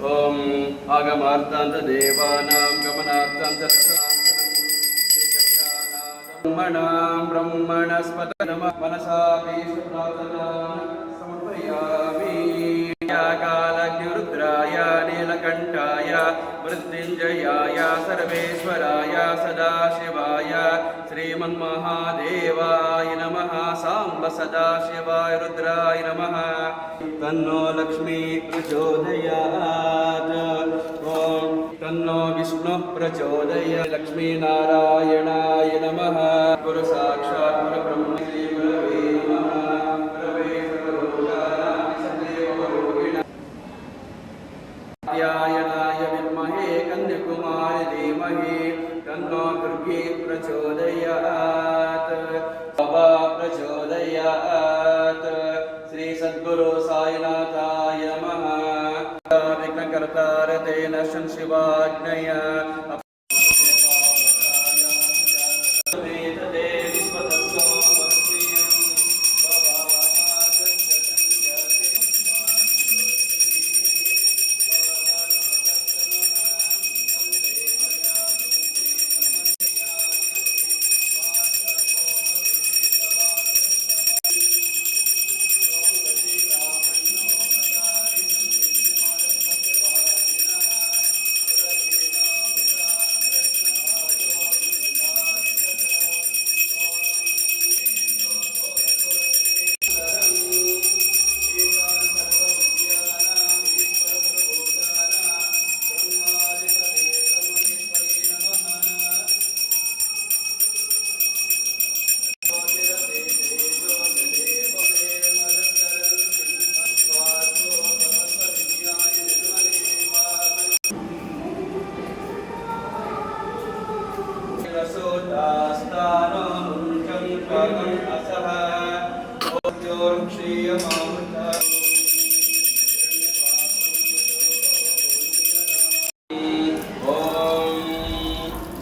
ओम आगमार्थांत देवानां गमनार्थांत ब्रह्मणां ब्रह्मणस्पत नमः मनसा प्रार्थना समर्पयामि कालज्ञरुद्राय नीलकण्ठाय मृत्युञ्जयाय सर्वेश्वराय सदाशिवाय श्रीमन्महादेवाय नमः साम्ब सदाशिवाय रुद्राय नमः तन्नो लक्ष्मी प्रचोदयात् ॐ तन्नो विष्णुः प्रचोदयात् लक्ष्मीनारायणाय नमः गुरु साक्षात् परब्रह्म श्री गुरवे नमः गुरवे सर्वलोकानां सदेवयाय विद्महे कन्याकुमारी धीमहि तन्नो दुर्गे प्रचोदयात् बाबा प्रचोदयात् श्री सद्गुरु साईनाथाय नमः विघ्नकर्तारतेन शिवाज्ञया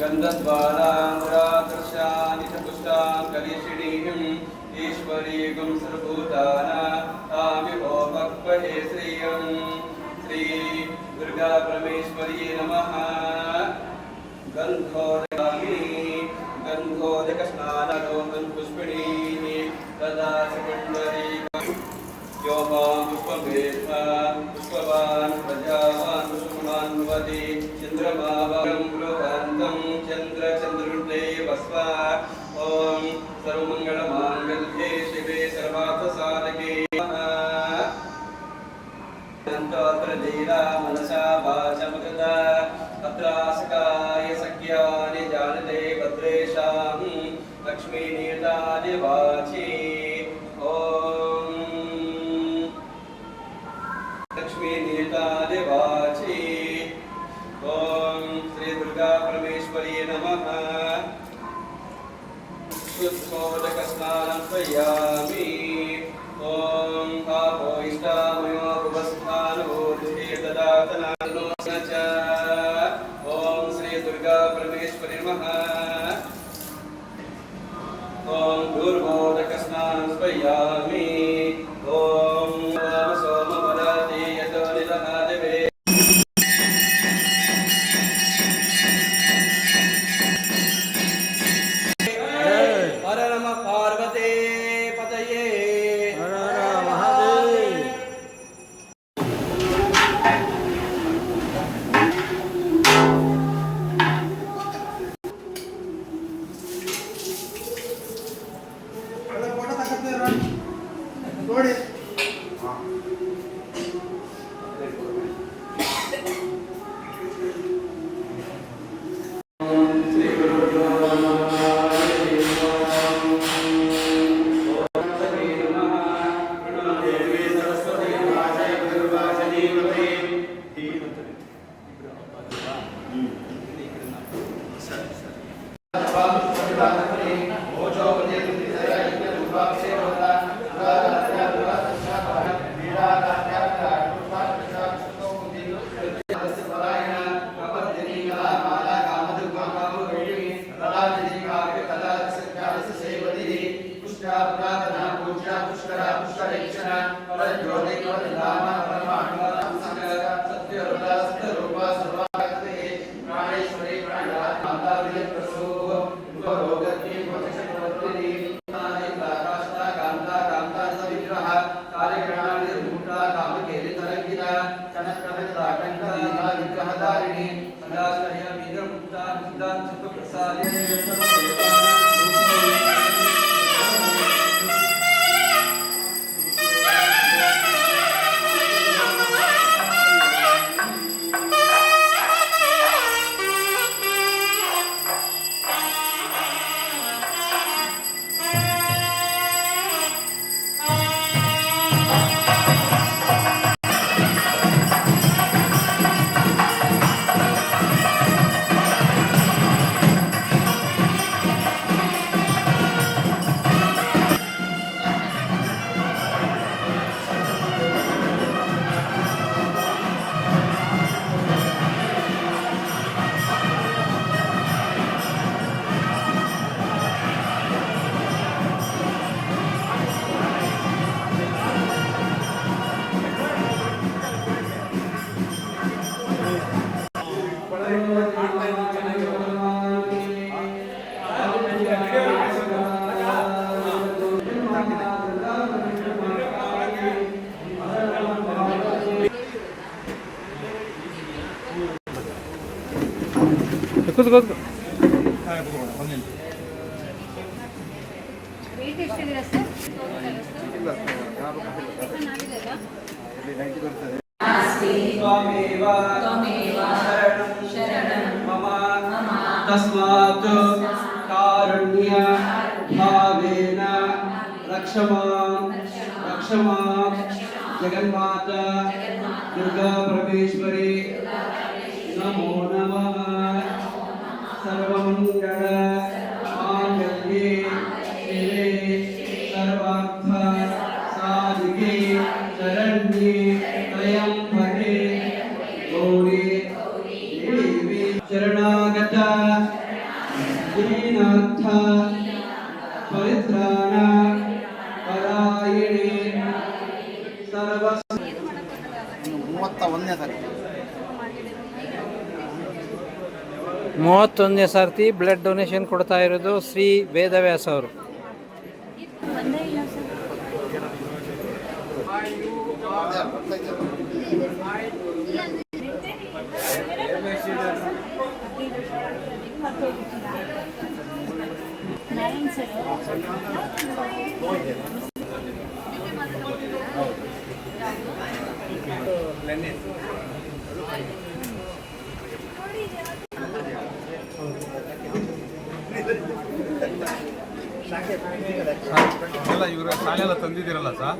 गन्धद्वारां चतुष्टां कलिशिणीं ईश्वरीगं सर्वभूतानां तामिहोपक्वहे श्रियं श्री दुर्गा परमेश्वरी नमः गन्धोदकस्नानरोहन् पुष्पिणीः तदा सकण्डरी योहां पुष्पमेधा पुष्पवान् प्रजावान् पुष्पवान् भवति चन्द्रमावरं बृहन्तं चन्द्रचन्द्रुते वस्व ॐ सर्वमङ्गलमाङ्गल्ये शिवे सर्वार्थसाधके अन्तोऽत्र धीरा मनसा वाचमकृता अत्रासकाय सख्यानि जानते भद्रेषां लक्ष्मीनियतानि वाचि ॐ लक्ष्मीनियतानि वाचि ॐ श्री दुर्गा परमेश्वरी नमः शुद्धोदकस्नानं त्वयामि ॐ पापो इष्टामयो भुवस्थानो ददातनानो च ॐ श्री दुर्गा परमेश्वरी नमः ॐ दूर्वोदकस्नानं त्वयामि ॐ सोमवराति यतो निदहादिवे हर नमः पार्वते पतये विग्रहधारिणी सदाश्रय वीरमुक्ता सिद्धार्थ प्रसादे ಕೂತ್ಕೋ ರೇಟ್ ಎಷ್ಟಿದ್ದೀರಾ ಸರ್? त्वमेव शरणं मम तस्मात् कारुण्य भावेन रक्ष मां जगन्माता दुर्गा परमेश्वरी नमो नमः सर्वमंगल मांगल्ये शिवे सर्वार्थ साधिके शरण्ये त्र्यंबके गौरी देवी शरणागत दीनार्थ परित्राण परायणे सर्व 31ನೇ ತಾರೀಕು 31ನೇ ಸರ್ತಿ ಬ್ಲಡ್ ಡೊನೇಷನ್ ಕೊಡ್ತಾ ಇರೋದು ಶ್ರೀ ವೇದವ್ಯಾಸ ಅವರು. ಒಂದೇ ಇಲ್ಲ ಸರ್. ನಾರಾಯಣ್ ಸರ್ ಎಲ್ಲ ಇವರು ಶಾಲೆಲ್ಲ ತಂದಿದ್ದೀರಲ್ಲ ಸರ್.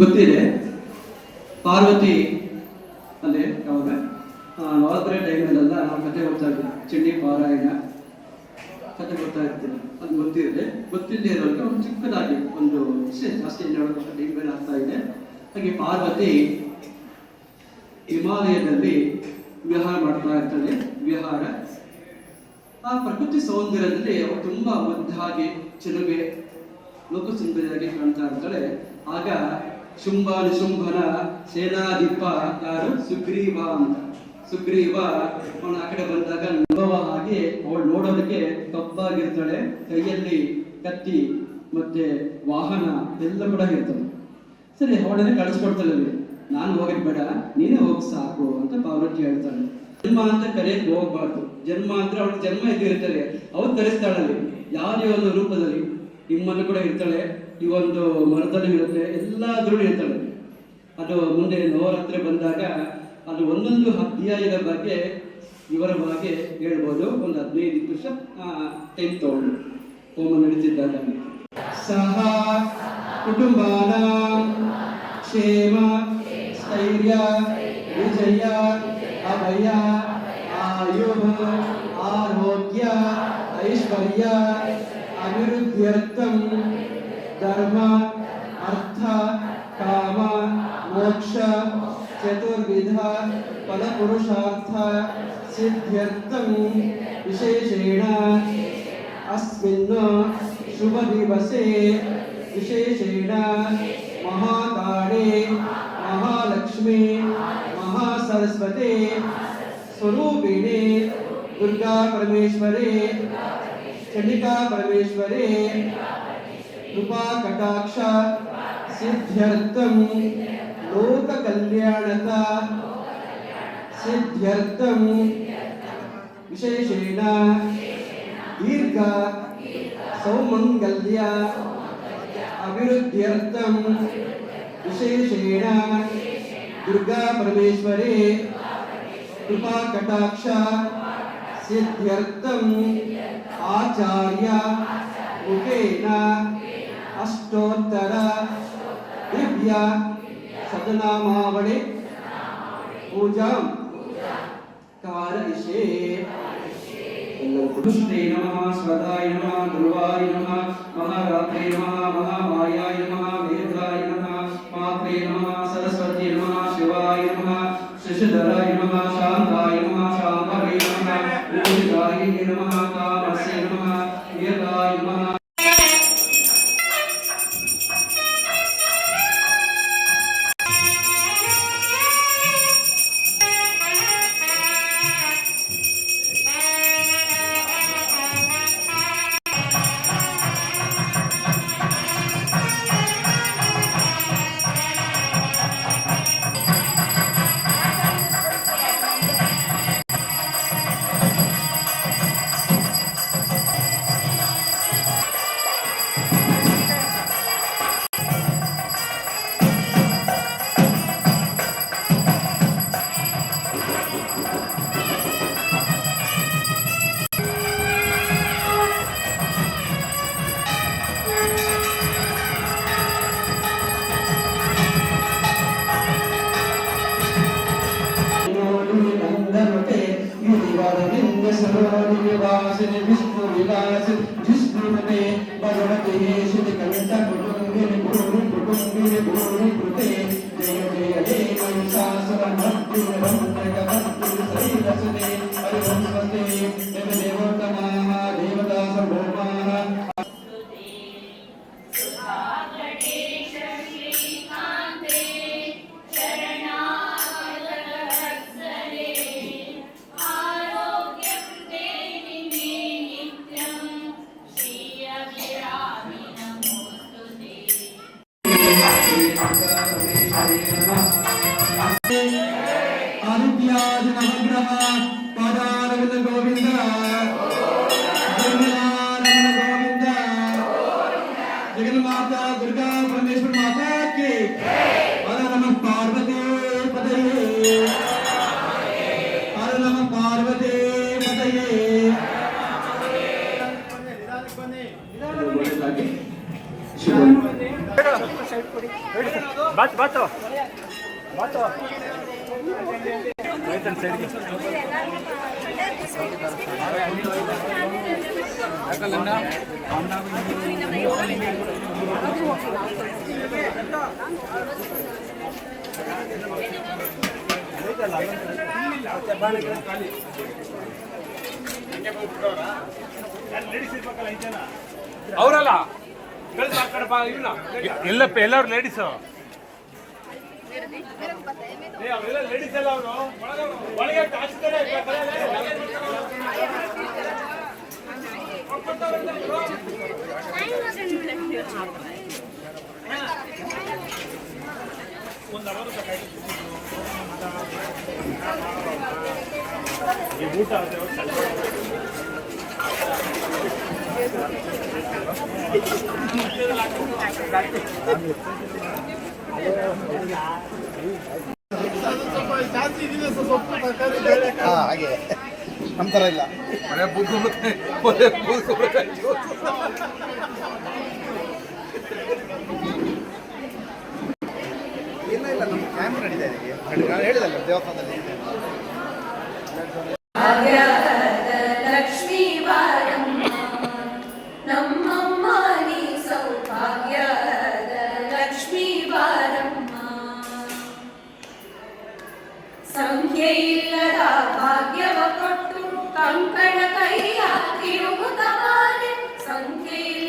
ಗೊತ್ತಿದೆ. ಪಾರ್ವತಿ ಅಲ್ಲೇ ಯಾವಾಗ ನವರಾತ್ರಿ ಟೈಮಲ್ಲೆಲ್ಲ ನಾವು ಕತೆ ಓದ್ತಾ ಇದ್ವಿ, ಚಂಡಿ ಪಾರಾಯಣ ಕತೆ ಗೊತ್ತಾ ಇರ್ತೀನಿ, ಅದು ಗೊತ್ತಿದೆ. ಗೊತ್ತಿಲ್ಲದೆ ಇರೋರಿಗೆ ಒಂದು ಚಿಕ್ಕದಾಗಿ ಒಂದು ವಿಷಯ ಜಾಸ್ತಿ ಹೇಳೋದಕ್ಕೆ ಟೈಮ್ ಆಗ್ತಾ ಇದೆ. ಹಾಗೆ ಪಾರ್ವತಿ ಹಿಮಾಲಯದಲ್ಲಿ ವಿಹಾರ ಮಾಡ್ತಾ ಇರ್ತಾಳೆ. ವಿಹಾರ ಆ ಪ್ರಕೃತಿ ಸೌಂದರ್ಯದಲ್ಲಿ ಅವಳು ತುಂಬಾ ಮುದ್ದಾಗಿ ಚೆಲುವೆ ಲೋಕಸುಂದರಿಯಾಗಿ ಕಾಣ್ತಾ ಇರ್ತಾಳೆ. ಆಗ ಶುಂಭ ನಿಶುಂಭನ ಸೇನಾಧಿಪ ಯಾರು? ಸುಗ್ರೀವ ಅಂತ. ಸುಗ್ರೀವ ಅವನ ಆ ಕಡೆ ಬಂದಾಗ ಅನುಭವ ಹಾಗೆ ಅವಳು ನೋಡೋದಕ್ಕೆ ಕಪ್ಪಾಗಿರ್ತಾಳೆ, ಕೈಯಲ್ಲಿ ಕತ್ತಿ ಮತ್ತೆ ವಾಹನ ಎಲ್ಲ ಕೂಡ ಇರ್ತದೆ. ಸರಿ, ಅವಳನ್ನೇ ಕಳಿಸ್ಕೊಡ್ತಾಳೆ. ನಾನು ಹೋಗೋದು ಬೇಡ, ನೀನೇ ಹೋಗಿ ಸಾಕು ಅಂತ ಪಾರ್ವತಿ ಹೇಳ್ತಾಳೆ. ಜನ್ಮ ಅಂತ ಕರೆಯಕ್ಕೆ ಹೋಗ್ಬಾರ್ದು. ಜನ್ಮ ಅಂದ್ರೆ ಅವಳ ಜನ್ಮ ಇದ್ದಿರ್ತಾರೆ, ಅವ್ರು ಕರೆಸ್ತಾಳಲ್ಲಿ ಯಾವುದೇ ಒಂದು ರೂಪದಲ್ಲಿ. ನಿಮ್ಮನ್ನು ಕೂಡ ಇರ್ತಾಳೆ, ಈ ಒಂದು ಮರದಲ್ಲಿ ಇರುತ್ತೆ, ಎಲ್ಲಾದ್ರೂ ಇರ್ತಾಳೆ. ಅದು ಮುಂದೆ ನವರಾತ್ರಿ ಬಂದಾಗ ಅದು ಒಂದೊಂದು ಅಧ್ಯಾಯದ ಬಗ್ಗೆ ವಿವರವಾಗಿ ಹೇಳ್ಬೋದು. ಒಂದು 15 ನಿಮಿಷ ಟೈಮ್ ತಗೊಂಡು ಹೋಮ ನಡೀತಿದ್ದಾಗ ಸಹ ಕುಟುಂಬಾನ ಕ್ಷೇಮ ಸ್ಥೈರ್ಯ ವಿಜಯ ಅಭಯ ಆಯು ಆರೋಗ್ಯ ಐಶ್ವರ್ಯ ಅಭಿವೃದ್ಧ್ಯರ್ಥಂ ಧರ್ಮ ಅರ್ಥ ಕಾಮ ಮೋಕ್ಷ ಚತುರ್ವಿಧ ಫಲಪುರುಷಾರ್ಥ ಸಿದ್ಧ್ಯರ್ಥಂ ವಿಶೇಷೇಣ ಅಸ್ಮಿನ್ ಶುಭ ದಿವಸೆ ವಿಶೇಷೇಣ ಮಹಾಕಾಳೇ ಮಹಾಲಕ್ಷ್ಮೀ ಮಹಾಸರಸ್ವತಿ ಸ್ವರೂಪಿಣಿ ದುರ್ಗಾ ಪರಮೇಶ್ವರಿ ಚಂಡಿಕಾ ಪರಮೇಶ್ವರಿ ಕೃಪಾ ಕಟಾಕ್ಷ ಸಿದ್ಧ್ಯರ್ಥಂ ಲೋಕ ಕಲ್ಯಾಣತ ಸಿದ್ಧ್ಯರ್ಥಂ ವಿಶೇಷೇಣ ದೀರ್ಘ ಸೌಮಂಗಲ್ಯ ಅಭಿವೃದ್ಧ್ಯರ್ಥಂ ವಿಶೇಷೇಣ ದುರ್ಗಾ ಪರಮೇಶ್ವರಿ ಕೃಪಾ ಕಟಾಕ್ಷ ಸಿದ್ಧ್ಯರ್ಥಂ ಆಚಾರ್ಯ ಮುಖೇನ ಅಷ್ಟೋತ್ತರ ದಿವ್ಯ ಸದನಾಮಾವಳಿ ಪೂಜಾಂ ಕಾರಯಿಷೇ. ಶ್ರೀ ನಮಃ ಸ್ವದಾಯ ನಮಃ ಧ್ರುವಾಯ ನಮಃ ಮಹಾರಾತ್ರಿ ನಮಃ ಮಹಾಮಾಯಾಯ ನಮಃ ವೇದಾಯ ನಮಃ ಮಾತ್ರೇ ನಮಃ ಸರಸ್ವತಿ ನಮಃ ಶಿವಾಯ ನಮಃ ಶಶಿಧರಾಯ ನಮಃ ಶಾಂತಾಯ ನಮಃ ಶಾಂಭವೇ ನಮಃ ವಿಭೂತಿದಾಯ ನಮಃ ಕಾಮಸ್ಯ ನಮಃ ವೇದಾಯ ನಮಃ. विष्णु विलास जिष्णुमते भगवते श्रीकंठ कुटुंबिनि कुटुंबिनि भूरि कृते जय जय हे महिषासुरमर्दिनि रम्यकवर्तिनि शैलसुते हरिं स्वस्ति देवदेवोत्तमाः देवता सर्वभौमाः. आदित्यादि नवग्रह पादारविंद गोविंद जगन्नारायण गोविंद जगन्माता दुर्गा परमेश्वर माता की हर नमः पार्वती पतये हर नमः पार्वती पतये. ಅವರಲ್ಲ ಎಲ್ಲರೂ ಲೇಡೀಸು ಲೇಡೀಸ್ ಎಲ್ಲ ಅವರು ಒಳಗೆ ಊಟ ಹಾಗೆ ನಮ್ಮ ಥರ ಇಲ್ಲ ಇಲ್ಲ ಇಲ್ಲ ನಮ್ಮ ಕ್ಯಾಂಪ್ ನಡೀತಾ ಇದೆ ನಾನು ಹೇಳಿದಲ್ಲ ದೇವಸ್ಥಾನದಲ್ಲಿ ಲಕ್ಷ್ಮೀ ಬಾರಮ್ಮ ನಮ್ಮಮ್ಮ ನೀ ಸೌಭಾಗ್ಯದ ಲಕ್ಷ್ಮೀ ಬಾರಮ್ಮ ಸಂಖ್ಯೆ ಇಲ್ಲದ ಭಾಗ್ಯವ ಕೊಟ್ಟು ಕಂಕಣ ಕೈಯ ತಿರುಗುತ್ತ ಸಂಖ್ಯೆ